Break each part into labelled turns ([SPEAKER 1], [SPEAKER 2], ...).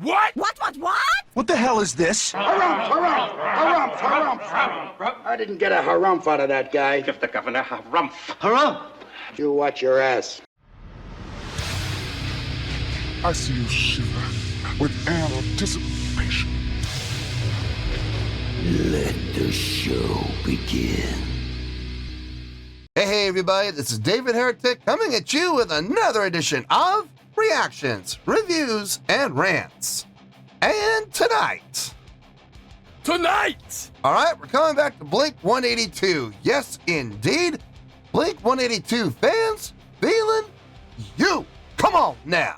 [SPEAKER 1] What?
[SPEAKER 2] What?
[SPEAKER 3] What the hell is this?
[SPEAKER 4] Harumph. I didn't get a harumph out of that guy.
[SPEAKER 1] Give the governor harumph.
[SPEAKER 4] Harumph. You watch your ass.
[SPEAKER 5] I see you shiver with anticipation.
[SPEAKER 6] Let the show begin.
[SPEAKER 7] Hey everybody, this is David Heretic coming at you with another edition of Reactions, Reviews, and Rants. And tonight, alright, we're coming back to Blink 182. Yes, indeed, Blink 182 fans feeling you. Come on now.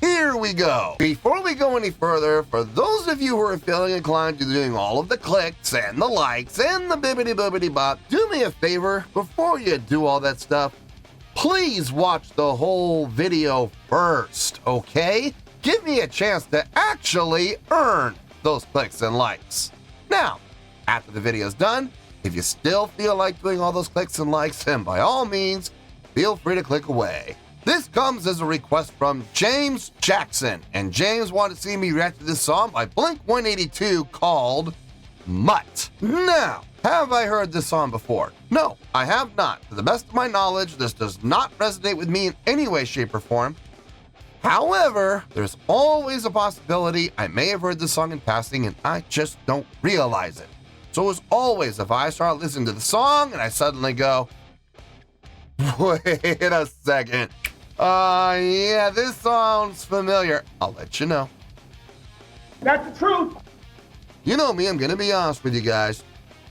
[SPEAKER 7] Here we go. Before we go any further, for those of you who are feeling inclined to doing all of the clicks and the likes and the bibbity bop, do me a favor, before you do all that stuff, please watch the whole video first, okay? Give me a chance to actually earn those clicks and likes. Now, after the video's done, if you still feel like doing all those clicks and likes, then by all means, feel free to click away. This comes as a request from James Jackson, and James wanted to see me react to this song by Blink 182 called Mutt. Now, have I heard this song before? No, I have not. To the best of my knowledge, this does not resonate with me in any way, shape, or form. However, there's always a possibility I may have heard this song in passing and I just don't realize it. So as always, if I start listening to the song and I suddenly go, wait a second, yeah, this sounds familiar, I'll let you know.
[SPEAKER 4] That's the truth.
[SPEAKER 7] You know me, I'm gonna be honest with you guys.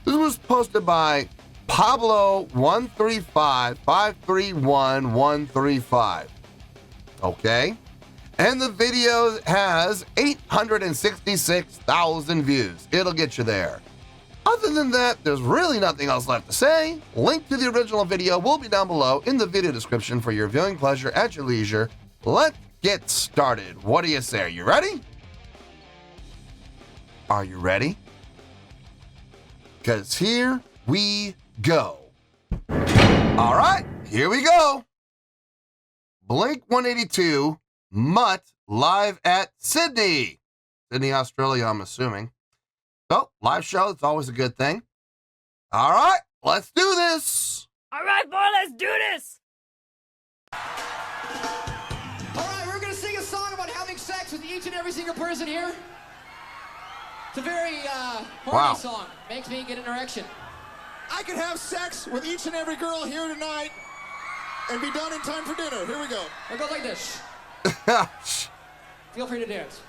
[SPEAKER 7] This was posted by Pablo13553135. Okay? And the video has 866,000 views. It'll get you there. Other than that, there's really nothing else left to say. Link to the original video will be down below in the video description for your viewing pleasure at your leisure. Let's get started. What do you say? Are you ready? Are you ready? Because here we go. All right, here we go. Blink 182, Mutt, live at Sydney, Australia, I'm assuming. So, live show, it's always a good thing. All right, let's do this.
[SPEAKER 2] All right, boy, let's do this.
[SPEAKER 8] All right, we're gonna sing a song about having sex with each and every single person here. It's a very horny song. Makes me get an erection.
[SPEAKER 9] I could have sex with each and every girl here tonight and be done in time for dinner. Here we go.
[SPEAKER 8] It goes like this. Feel free to dance.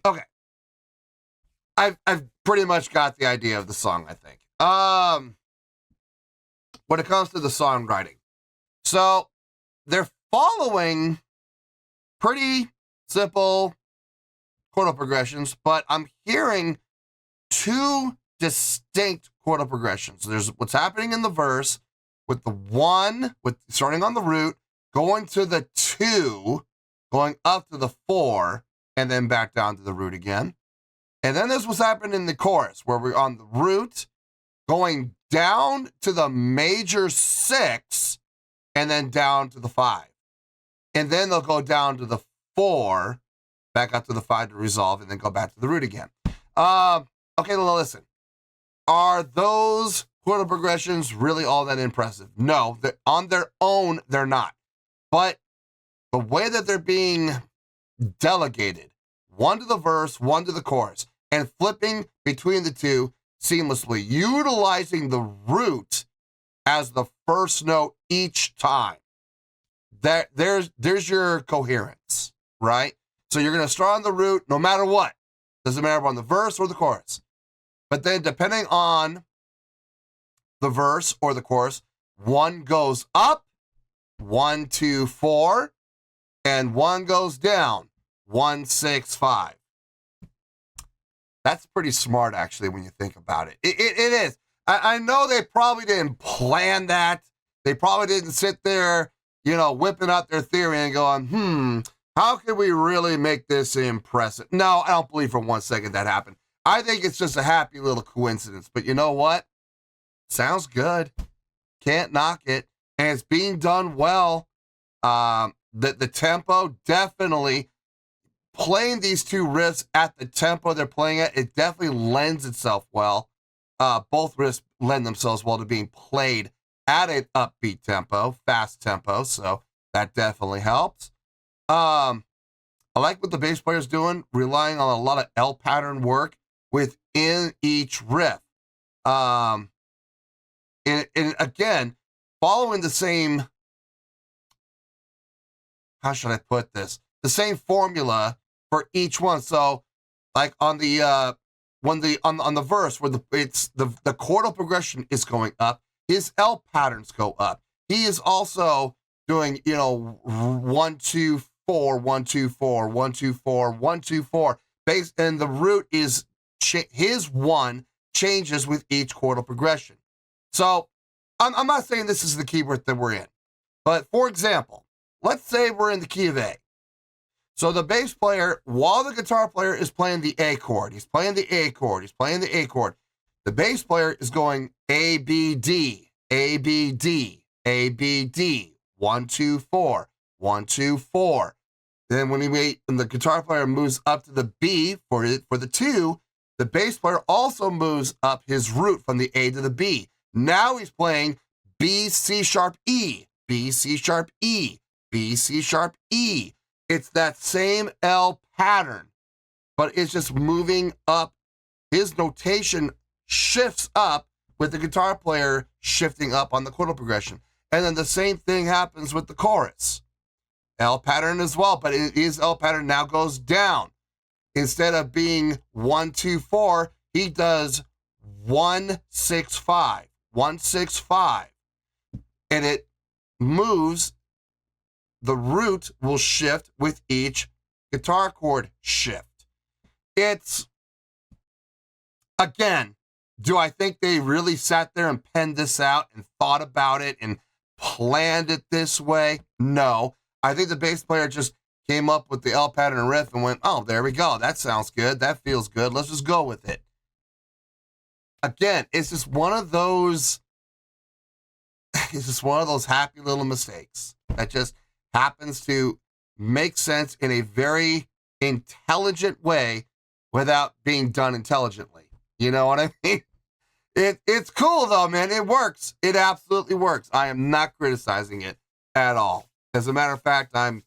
[SPEAKER 7] Okay. I've pretty much got the idea of the song, I think. When it comes to the songwriting, So they're following pretty simple chordal progressions, but I'm hearing two distinct chordal progressions. There's what's happening in the verse with the 1, with starting on the root, going to the 2, going up to the 4, and then back down to the root again. And then there's what's happening in the chorus, where we're on the root, going down to the major 6, and then down to the 5. And then they'll go down to the 4, back up to the 5 to resolve, and then go back to the root again. Okay, listen. Are those chordal progressions really all that impressive? No, on their own, they're not. But the way that they're being delegated, one to the verse, one to the chorus, and flipping between the two seamlessly, utilizing the root as the first note each time. There's your coherence, right? So you're going to start on the root no matter what. Doesn't matter if on the verse or the chorus. But then depending on the verse or the chorus, one goes up, 1, 2, 4, and one goes down, 1, 6, 5. That's pretty smart, actually, when you think about it. It is. I know they probably didn't plan that. They probably didn't sit there, whipping out their theory and going, how can we really make this impressive? No, I don't believe for 1 second that happened. I think it's just a happy little coincidence. But you know what? Sounds good. Can't knock it. And it's being done well. The tempo, definitely playing these two riffs at the tempo they're playing at, it definitely lends itself well. Both riffs lend themselves well to being played at an upbeat tempo, fast tempo. So that definitely helps. I like what the bass player's doing, relying on a lot of L pattern work within each riff. And again, following the same, how should I put this? The same formula for each one. So like on the on the verse where the chordal progression is going up, his L patterns go up. He is also doing, 1, 2, 4, 1, 2, 4, 1, 2, 4, 1, 2, 4. And the root is his 1 changes with each chordal progression. So I'm not saying this is the key that we're in, but for example, let's say we're in the key of A. So the bass player, while the guitar player is playing the A chord, he's playing the A chord, he's playing the A chord. The bass player is going A, B, D, A, B, D, A, B, D, 1, 2, 4, 1, 2, 4. Then when the guitar player moves up to the B for the 2, the bass player also moves up his root from the A to the B. Now he's playing B, C sharp, E, B, C sharp, E, B, C sharp, E. It's that same L pattern, but it's just moving up. His notation shifts up with the guitar player shifting up on the chordal progression. And then the same thing happens with the chorus. L pattern as well, but his L pattern now goes down. Instead of being 1, 2, 4, he does 1, 6, 5, 1, 6, 5. And it moves. The root will shift with each guitar chord shift. It's, again, do I think they really sat there and penned this out and thought about it and planned it this way? No. I think the bass player just came up with the L pattern riff and went, oh, there we go. That sounds good. That feels good. Let's just go with it. Again, it's just one of those happy little mistakes that just happens to make sense in a very intelligent way without being done intelligently. You know what I mean? It's cool though, man. It works. It absolutely works. I am not criticizing it at all. As a matter of fact, I'm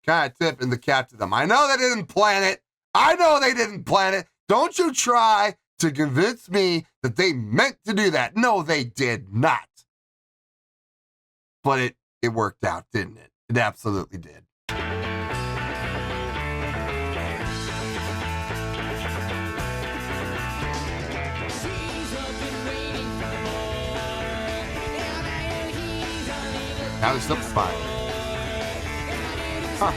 [SPEAKER 7] kind of tipping the cap to them. I know they didn't plan it. Don't you try to convince me that they meant to do that. No, they did not. But it worked out, didn't it? It absolutely did. Now it's simplified. Huh.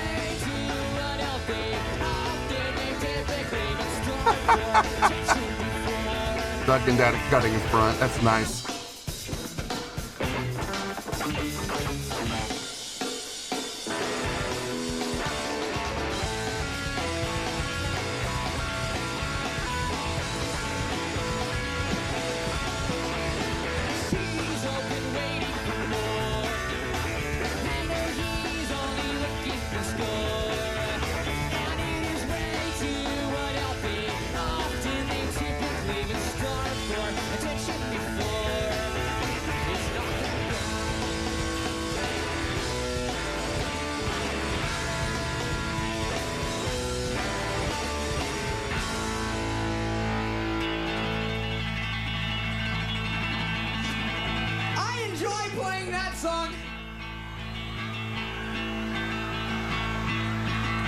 [SPEAKER 7] Ducking down and cutting in front. That's nice.
[SPEAKER 8] Playing that song.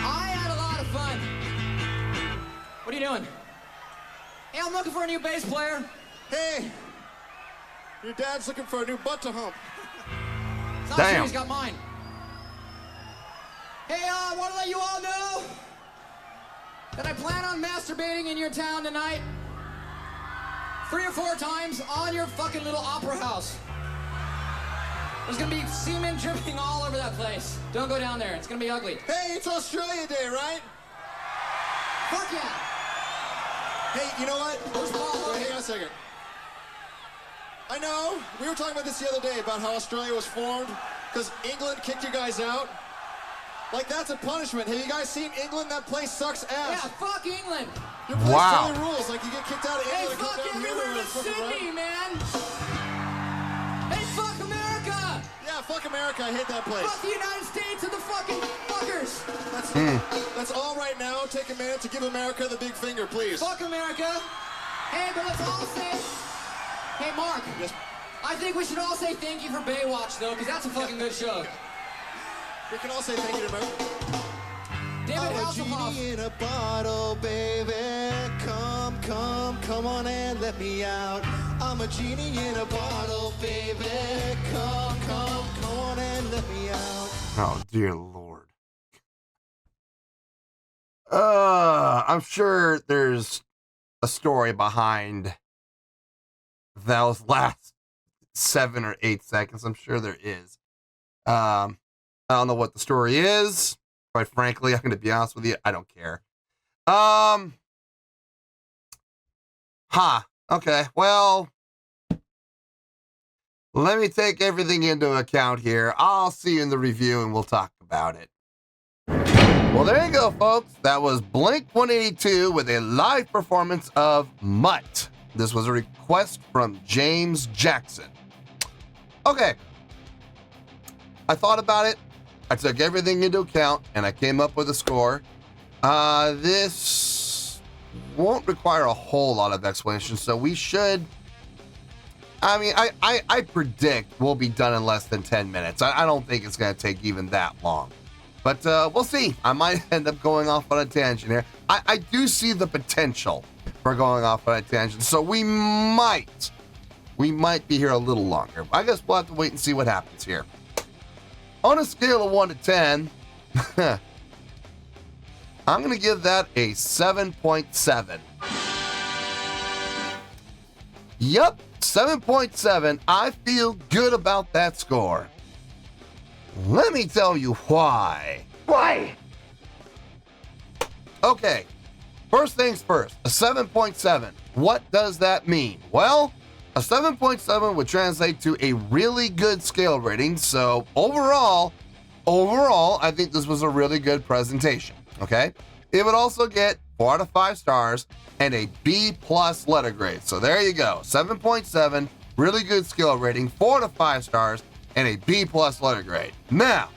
[SPEAKER 8] I had a lot of fun. What are you doing? Hey, I'm looking for a new bass player.
[SPEAKER 9] Hey, your dad's looking for a new butt to hump.
[SPEAKER 8] It's not
[SPEAKER 7] Damn.
[SPEAKER 8] sure he's got mine. Hey, I want to let you all know that I plan on masturbating in your town tonight 3 or 4 times on your fucking little opera house. There's gonna be semen dripping all over that place. Don't go down there. It's gonna be ugly.
[SPEAKER 9] Hey, it's Australia Day, right?
[SPEAKER 8] Fuck yeah.
[SPEAKER 9] Hey, you know what?
[SPEAKER 8] Where's Paul?
[SPEAKER 9] Wait, hang on a second. I know. We were talking about this the other day about how Australia was formed because England kicked you guys out. Like, that's a punishment. Have you guys seen England? That place sucks ass.
[SPEAKER 8] Yeah, fuck England.
[SPEAKER 9] Your place
[SPEAKER 7] Wow.
[SPEAKER 9] totally rules. Like, you get kicked out of
[SPEAKER 8] Hey,
[SPEAKER 9] England.
[SPEAKER 8] fuck everywhere but Sydney, man. Hey, fuck America.
[SPEAKER 9] Yeah, fuck America. I hate that place.
[SPEAKER 8] Fuck the United States and the fucking fuckers.
[SPEAKER 9] That's all right now. Take a minute to give America the big finger, please.
[SPEAKER 8] Fuck America. Hey, but let's all say, hey, Mark.
[SPEAKER 9] Yes.
[SPEAKER 8] I think we should all say thank you for Baywatch, though, because that's a fucking good show.
[SPEAKER 9] We can all say thank you to America.
[SPEAKER 8] David
[SPEAKER 9] I'm a
[SPEAKER 8] Hasselhoff.
[SPEAKER 9] genie in a bottle, baby. Come on and let me out. I'm a genie in a bottle, baby. Come on and let me out.
[SPEAKER 7] Oh, dear Lord. I'm sure there's a story behind those last 7 or 8 seconds. I'm sure there is. I don't know what the story is. Quite frankly, I'm going to be honest with you. I don't care. Okay. Well, let me take everything into account here. I'll see you in the review and we'll talk about it. Well, there you go, folks. That was Blink-182 with a live performance of Mutt. This was a request from James Jackson. Okay. I thought about it. I took everything into account and I came up with a score. This won't require a whole lot of explanation, so we should. I mean, I predict we'll be done in less than 10 minutes. I don't think it's going to take even that long. But we'll see. I might end up going off on a tangent here. I do see the potential for going off on a tangent, so we might be here a little longer. I guess we'll have to wait and see what happens here. On a scale of 1 to 10, I'm going to give that a 7.7. Yep, 7.7. I feel good about that score. Let me tell you why.
[SPEAKER 4] Why?
[SPEAKER 7] Okay, first things first, a 7.7. What does that mean? Well, a 7.7 would translate to a really good scale rating. So overall, I think this was a really good presentation. Okay, it would also get 4 out of 5 stars and a B+ letter grade. So there you go, 7.7, really good scale rating, 4 out of 5 stars and a B+ letter grade. Now,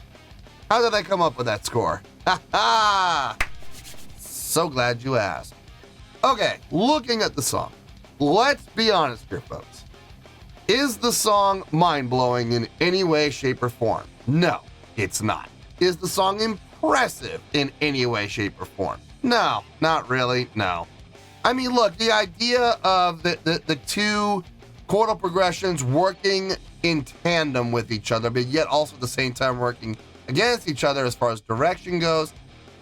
[SPEAKER 7] how did I come up with that score? Ha ha! So glad you asked. Okay, looking at the song. Let's be honest here, folks. Is the song mind-blowing in any way, shape, or form? No, it's not. Is the song impressive in any way, shape, or form? No, not really, no. I mean, look, the idea of the two chordal progressions working in tandem with each other, but yet also at the same time working against each other as far as direction goes.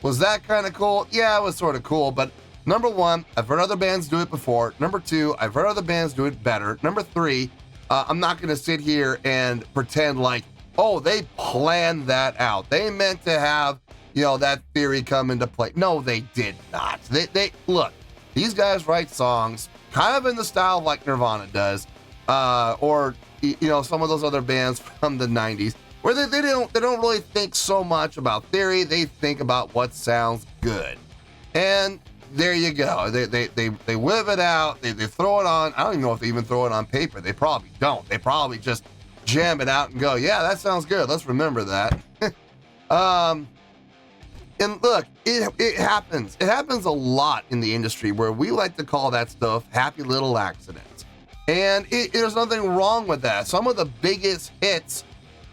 [SPEAKER 7] Was that kind of cool? Yeah, it was sort of cool, but number one, I've heard other bands do it before. Number two, I've heard other bands do it better. Number three, I'm not going to sit here and pretend like, oh, they planned that out. They meant to have, that theory come into play. No, they did not. They look, these guys write songs kind of in the style like Nirvana does, or some of those other bands from the 90s, where they don't really think so much about theory. They think about what sounds good. And there you go. They whip it out. They throw it on. I don't even know if they even throw it on paper. They probably don't. They probably just jam it out and go, yeah, that sounds good. Let's remember that. And look, it happens. It happens a lot in the industry where we like to call that stuff happy little accidents. And there's nothing wrong with that. Some of the biggest hits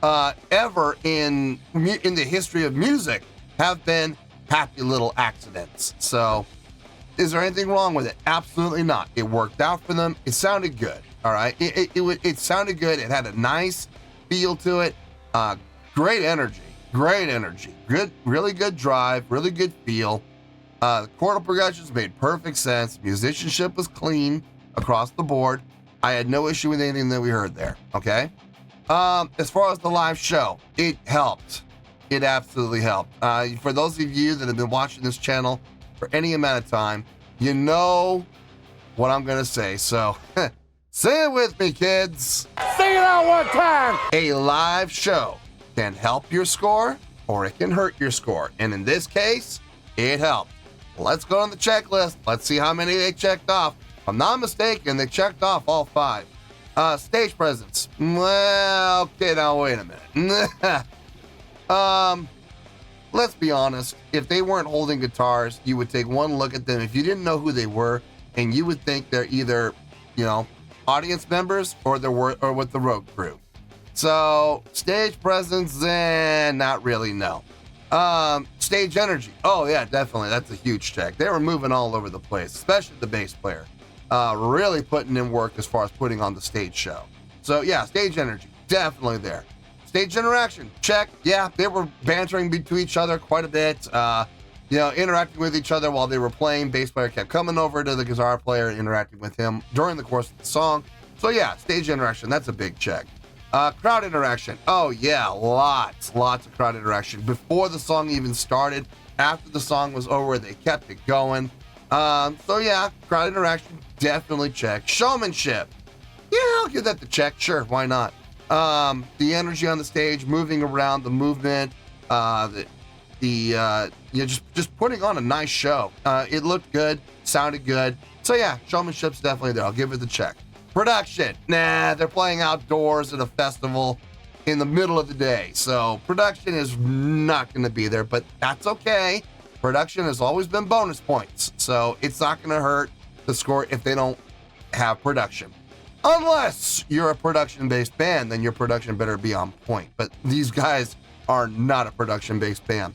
[SPEAKER 7] ever in the history of music have been happy little accidents. So is there anything wrong with it? Absolutely not. It worked out for them. It sounded good. All right. It sounded good. It had a nice feel to it. Great energy. Good, really good drive, really good feel. Chordal progressions made perfect sense. Musicianship was clean across the board. I had no issue with anything that we heard there. Okay. As far as the live show, it helped. It absolutely helped. For those of you that have been watching this channel for any amount of time, you know what I'm going to say. So say it with me, kids.
[SPEAKER 2] Sing it out one time.
[SPEAKER 7] A live show can help your score or it can hurt your score. And in this case, it helped. Let's go on the checklist. Let's see how many they checked off. If I'm not mistaken, they checked off all 5. Stage presence. Well, okay, now wait a minute. Let's be honest. If they weren't holding guitars, you would take one look at them. If you didn't know who they were, and you would think they're either, audience members or or with the road crew. So stage presence, not really, no. Stage energy. Oh yeah, definitely. That's a huge check. They were moving all over the place, especially the bass player. Really putting in work as far as putting on the stage show. So yeah, stage energy, definitely there. Stage interaction, check. Yeah, they were bantering to each other quite a bit. Interacting with each other while they were playing. Bass player kept coming over to the guitar player and interacting with him during the course of the song. So yeah, stage interaction, that's a big check. Crowd interaction. Oh yeah, lots of crowd interaction. Before the song even started, after the song was over, they kept it going. So yeah, crowd interaction, definitely check. Showmanship. Yeah, I'll give that the check. Sure, why not? The energy on the stage, moving around, the movement, just putting on a nice show. It looked good, sounded good. So yeah, showmanship's definitely there. I'll give it the check. Production. Nah, they're playing outdoors at a festival in the middle of the day. So production is not going to be there, but that's okay. Production has always been bonus points. So it's not going to hurt the score if they don't have production. Unless you're a production-based band, then your production better be on point. But these guys are not a production-based band.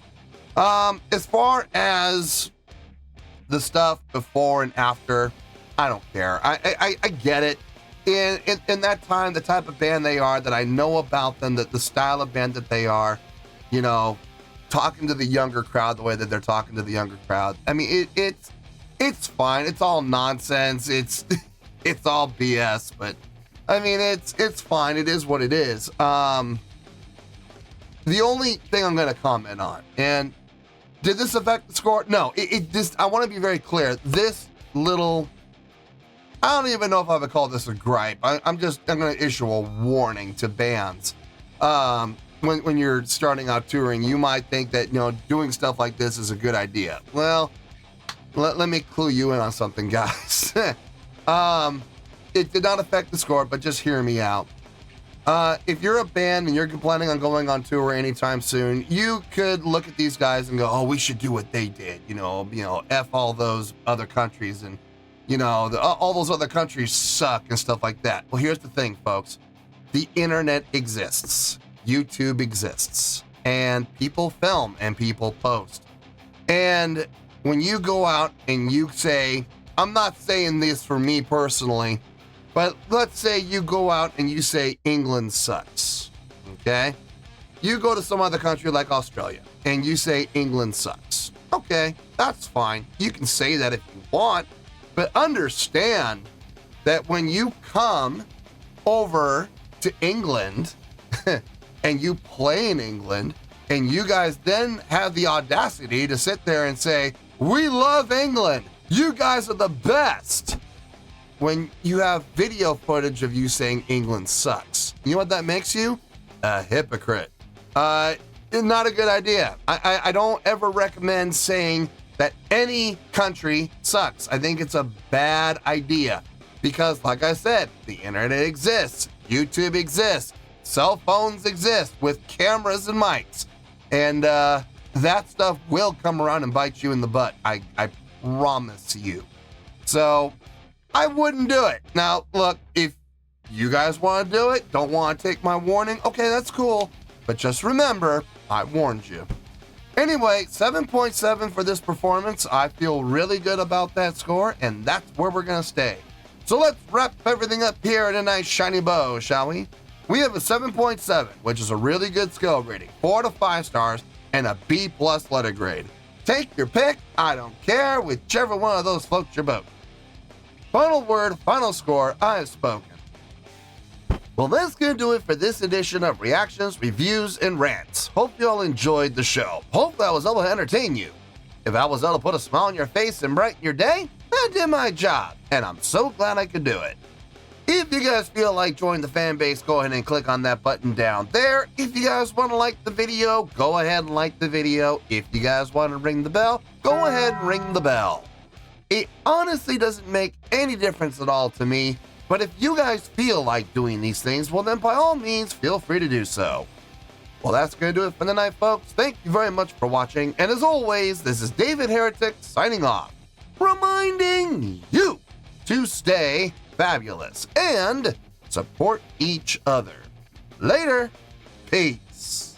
[SPEAKER 7] As far as the stuff before and after, I don't care. I get it. In that time, the type of band they are, that I know about them, that the style of band that they are, talking to the younger crowd the way that they're talking to the younger crowd. I mean, it's fine. It's all nonsense. It's all BS, but I mean, it's fine. It is what it is. The only thing I'm going to comment on, and did this affect the score? No, it just, I want to be very clear. This little, I don't even know if I would call this a gripe. I'm going to issue a warning to bands. When you're starting out touring, you might think that, doing stuff like this is a good idea. Well, let me clue you in on something, guys. It did not affect the score, but just hear me out. If you're a band and you're planning on going on tour anytime soon, you could look at these guys and go, oh, we should do what they did. F all those other countries, and all those other countries suck and stuff like that. Well, here's the thing, folks. The internet exists. YouTube exists. And people film and people post. And when you go out and you say, I'm not saying this for me personally, But let's say you go out and you say England sucks, okay? You go to some other country like Australia and you say England sucks. Okay, that's fine. You can say that if you want, but understand that when you come over to England and you play in England and you guys then have the audacity to sit there and say, we love England, you guys are the best, when you have video footage of you saying England sucks. You know what that makes you? A hypocrite. Not a good idea. I don't ever recommend saying that any country sucks. I think it's a bad idea because, like I said, the internet exists, YouTube exists, cell phones exist with cameras and mics, and that stuff will come around and bite you in the butt. I promise you. So I wouldn't do it. Now, look, if you guys want to do it, don't want to take my warning, okay, that's cool. But just remember, I warned you. Anyway, 7.7 for this performance. I feel really good about that score, and that's where we're going to stay. So let's wrap everything up here in a nice shiny bow, shall we? We have a 7.7, which is a really good skill rating, 4 to 5 stars, and a B+ letter grade. Take your pick, I don't care, whichever one of those floats your boat. Final word, final score, I have spoken. Well, that's going to do it for this edition of Reactions, Reviews, and Rants. Hope you all enjoyed the show. Hopefully I was able to entertain you. If I was able to put a smile on your face and brighten your day, I did my job, and I'm so glad I could do it. If you guys feel like joining the fan base, go ahead and click on that button down there. If you guys want to like the video, go ahead and like the video. If you guys want to ring the bell, go ahead and ring the bell. It honestly doesn't make any difference at all to me, but if you guys feel like doing these things, well then by all means, feel free to do so. Well, that's going to do it for the night, folks. Thank you very much for watching, and as always, this is David Heretic signing off, reminding you to stay fabulous and support each other. Later. Peace.